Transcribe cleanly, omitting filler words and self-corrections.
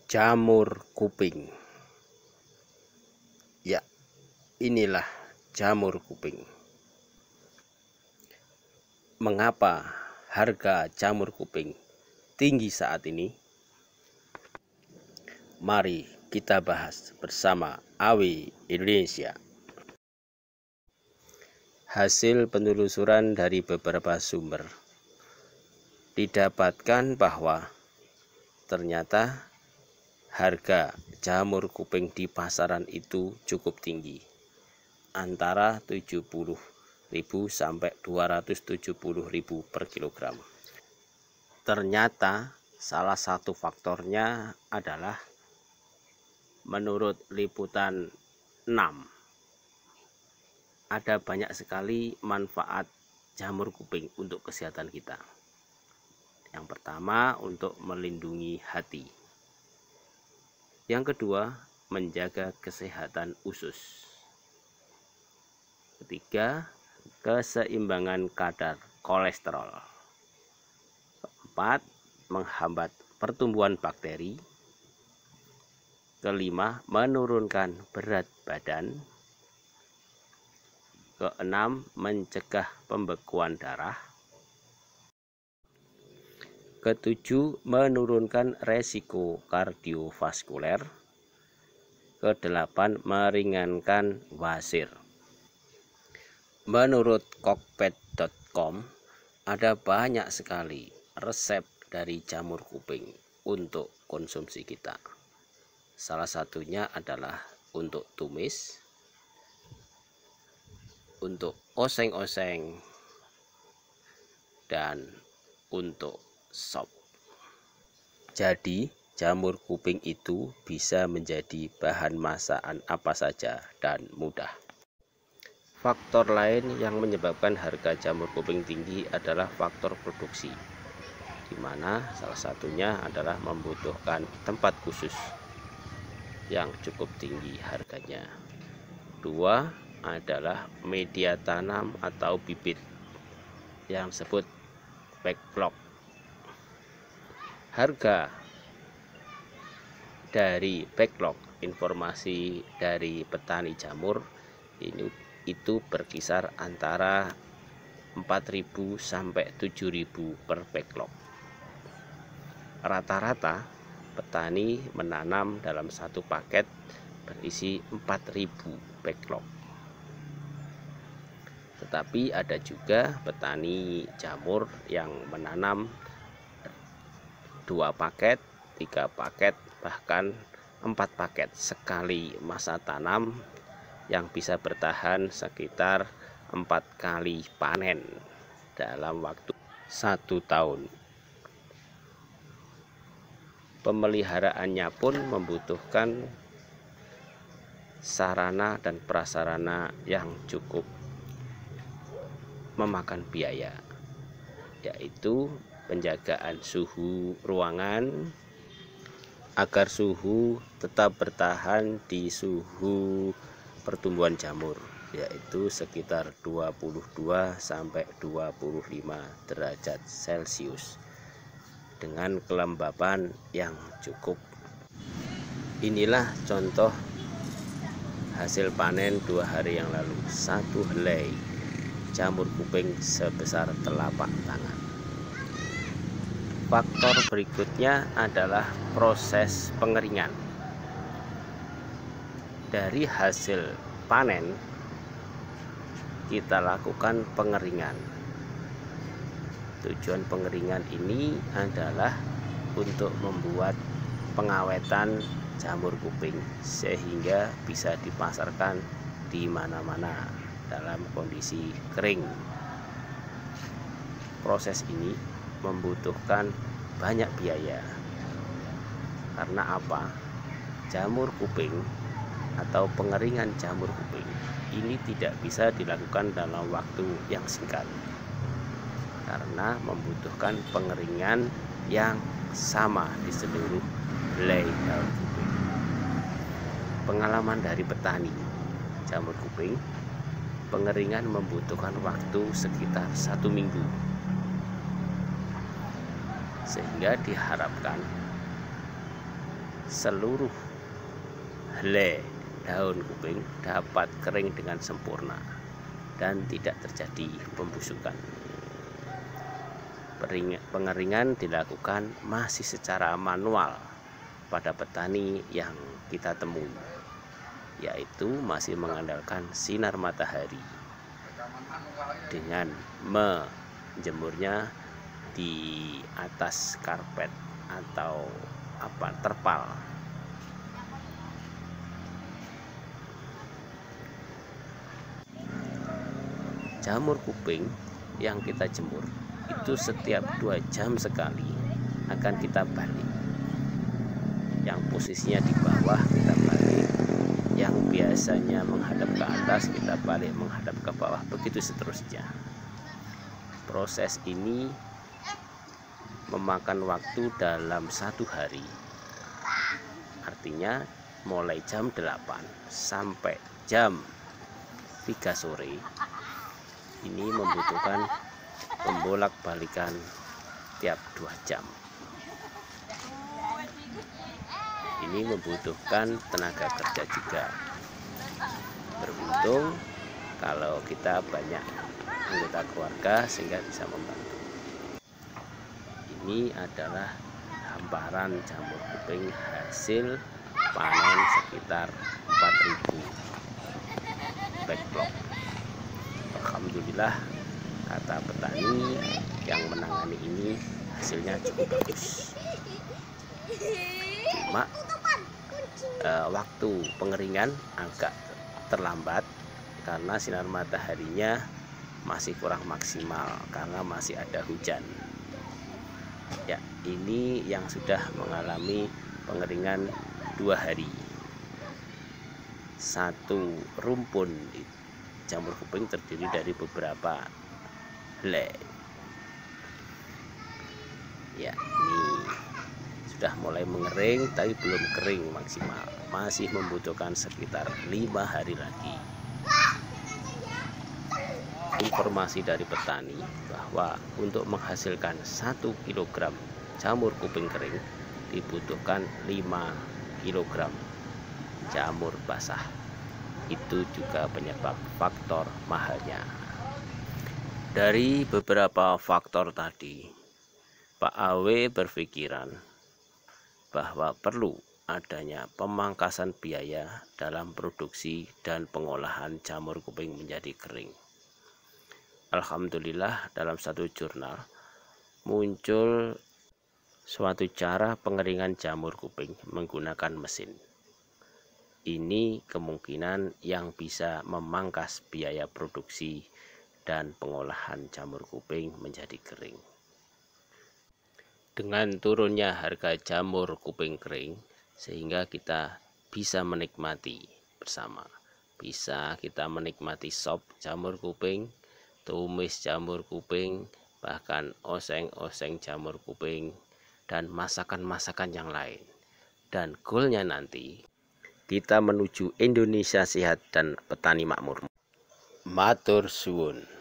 Jamur kuping. Ya, inilah jamur kuping. Mengapa harga jamur kuping tinggi saat ini? Mari kita bahas bersama AW Indonesia. Hasil penelusuran dari beberapa sumber didapatkan bahwa ternyata harga jamur kuping di pasaran itu cukup tinggi, antara 70.000 sampai 270.000 per kilogram. Ternyata salah satu faktornya adalah menurut liputan 6, ada banyak sekali manfaat jamur kuping untuk kesehatan kita. Yang pertama, untuk melindungi hati. Yang kedua, menjaga kesehatan usus. Ketiga, keseimbangan kadar kolesterol. Keempat, menghambat pertumbuhan bakteri. Kelima, menurunkan berat badan. Keenam, mencegah pembekuan darah. Ketujuh, menurunkan resiko kardiovaskuler. Kedelapan, meringankan wasir. Menurut kokped.com, ada banyak sekali resep dari jamur kuping untuk konsumsi kita. Salah satunya adalah untuk tumis, untuk oseng-oseng, dan untuk sop. Jadi jamur kuping itu bisa menjadi bahan masakan apa saja dan mudah. Faktor lain yang menyebabkan harga jamur kuping tinggi adalah faktor produksi, di mana salah satunya adalah membutuhkan tempat khusus yang cukup tinggi harganya. Dua adalah media tanam atau bibit yang disebut backlog. Harga dari backlog, informasi dari petani jamur itu berkisar antara 4.000 sampai 7.000 per backlog. Rata-rata petani menanam dalam satu paket berisi 4.000 backlog. Tetapi ada juga petani jamur yang menanam 2 paket, 3 paket, bahkan 4 paket sekali masa tanam, yang bisa bertahan sekitar 4 kali panen dalam waktu 1 tahun. Pemeliharaannya pun membutuhkan sarana dan prasarana yang cukup memakan biaya, yaitu penjagaan suhu ruangan agar suhu tetap bertahan di suhu pertumbuhan jamur, yaitu sekitar 22 sampai 25 derajat Celcius dengan kelembapan yang cukup. Inilah contoh hasil panen 2 hari yang lalu. 1 helai jamur kuping sebesar telapak tangan. Faktor berikutnya adalah proses pengeringan. Dari hasil panen kita lakukan pengeringan. Tujuan pengeringan ini adalah untuk membuat pengawetan jamur kuping sehingga bisa dipasarkan di mana-mana dalam kondisi kering. Proses ini membutuhkan banyak biaya. Karena apa? Jamur kuping atau pengeringan jamur kuping ini tidak bisa dilakukan dalam waktu yang singkat, karena membutuhkan pengeringan yang sama di seluruh helai daun kuping. Pengalaman dari petani jamur kuping, pengeringan membutuhkan waktu sekitar 1 minggu, sehingga diharapkan seluruh helai daun kuping dapat kering dengan sempurna dan tidak terjadi pembusukan. Pengeringan dilakukan masih secara manual pada petani yang kita temui, yaitu masih mengandalkan sinar matahari dengan menjemurnya di atas karpet atau terpal. Jamur kuping yang kita jemur itu setiap 2 jam sekali akan kita balik. Yang posisinya di bawah kita balik, yang biasanya menghadap ke atas kita balik menghadap ke bawah, begitu seterusnya. Proses ini memakan waktu dalam 1 hari, artinya mulai jam 8 sampai jam 3 sore. Ini membutuhkan pembolak-balikan tiap 2 jam. Ini membutuhkan tenaga kerja juga. Beruntung kalau kita banyak anggota keluarga sehingga bisa membantu. Ini adalah hamparan jamur kuping hasil panen sekitar 4.000 backlog. Alhamdulillah, kata petani yang menangani ini, hasilnya cukup bagus. Cuma waktu pengeringan agak terlambat karena sinar mataharinya masih kurang maksimal karena masih ada hujan. Ya, ini yang sudah mengalami pengeringan 2 hari. Satu rumpun jamur kuping terdiri dari beberapa helai. Ya, ini sudah mulai mengering tapi belum kering maksimal, masih membutuhkan sekitar 5 hari lagi. Informasi dari petani bahwa untuk menghasilkan 1 kg jamur kuping kering dibutuhkan 5 kg jamur basah. Itu juga penyebab faktor mahalnya. Dari beberapa faktor tadi, Pak Awe berpikiran bahwa perlu adanya pemangkasan biaya dalam produksi dan pengolahan jamur kuping menjadi kering. Alhamdulillah, dalam satu jurnal muncul suatu cara pengeringan jamur kuping menggunakan mesin. Ini kemungkinan yang bisa memangkas biaya produksi dan pengolahan jamur kuping menjadi kering. Dengan turunnya harga jamur kuping kering, sehingga kita bisa menikmati bersama. Bisa kita menikmati sop jamur kuping, tumis jamur kuping, bahkan oseng-oseng jamur kuping, dan masakan-masakan yang lain. Dan goalnya nanti kita menuju Indonesia sehat dan petani makmur. Matur suwun.